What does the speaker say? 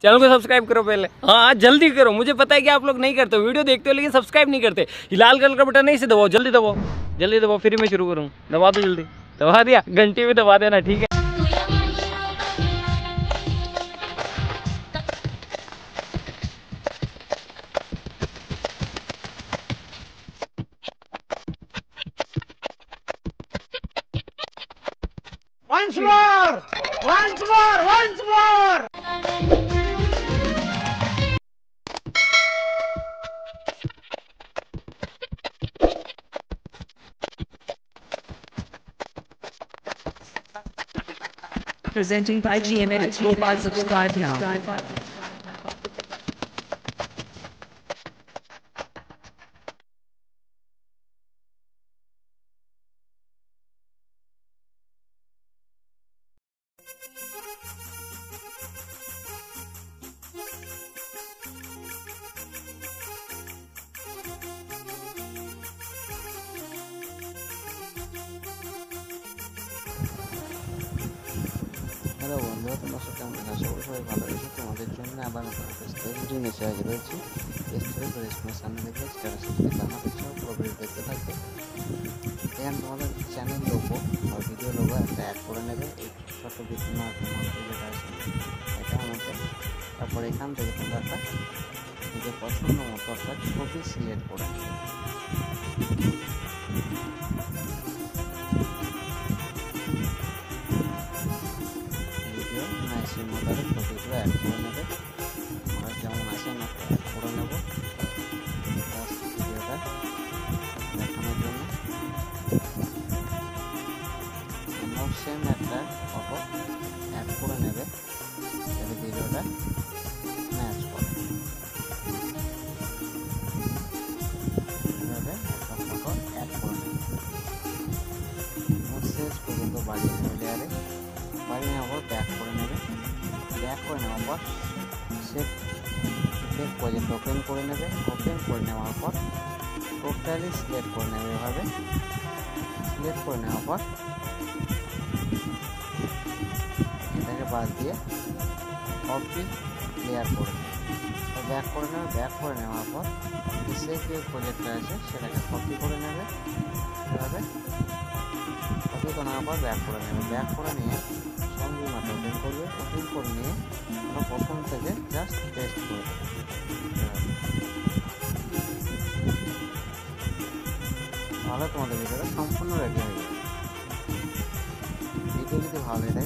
Channel को subscribe करो पहले। हाँ जल्दी करो, मुझे पता है कि आप लोग नहीं करते हो, वीडियो देखते हो लेकिन सब्सक्राइब नहीं करते। लाल कलर का बटन नहीं से दबाओ, जल्दी दबाओ, जल्दी दबाओ, फिर मैं शुरू करूँ। दबा दो जल्दी, दबा दिया, घंटी भी दबा देना, ठीक है। Once more! Once more! Once more! Presenting by GM Edits. Go by subscribe now. Hello বন্ধুরা, তোমরা সব কেমন আছো? সবাই ভালো আছো। তোমাদের জন্য আবার নতুন একটা স্টোরি নিয়ে এসে হাজির হয়েছি। স্টোরি করে সামনে দেখবে স্ট্যাটাস দেখতে আমাদের সব প্রোগ্রেস দেখতে থাকবে। এখানে তোমাদের চ্যানেল লোগো আর ভিডিও লোগো একটা অ্যাড করে নেবে। এই ছোটো বিটমার যেটা আছে এটা আমাদের। তারপরে এখান থেকে তোমরা একটা নিজের পছন্দ মতো একটা ছবি সিলেক্ট করে নেবে। সেই মোতাবেক ছবিগুলো অ্যাড করে নেবে। আমরা যেমন আছে আমরা অ্যাড করে নেব ভিডিওটা দেখানোর জন্য। আমরাও সেম একটা ফটো অ্যাড করে নেবে যাতে ভিডিওটা ম্যাচ করে। এভাবে একটা ফটো অ্যাড করে নেবে। শেষ পর্যন্ত বাড়িয়ে নেবে লেয়ারে। বাড়িয়ে নেওয়ার পর ব্যাক করে নেবে। ব্যাক করে নেওয়ার পর সেভ প্রজেক্ট ওপেন করে নেবে। ওপেন করে নেওয়ার পর টোটালি সিলেক্ট করে নেবে। এভাবে সিলেক্ট করে নেওয়ার পর এটাকে বাদ দিয়ে কপি লেয়ার করে নেবে। ব্যাক করে নেবে। ব্যাক করে নেওয়ার পর সেই যে প্রজেক্টটা আছে সেটাকে কপি করে নেবে। এভাবে কপি করে নেওয়ার পর ব্যাক করে নেবে। ব্যাক করে নিয়ে সঙ্গীমাটা ওপেন করবে। ওপেন করে নিয়ে আমরা প্রথম থেকে জাস্ট টেস্ট করে দেবো। তাহলে তোমাদের ভিডিওটা সম্পূর্ণ রেডি হয়ে যাবে। ভিডিও যদি ভালো লাগে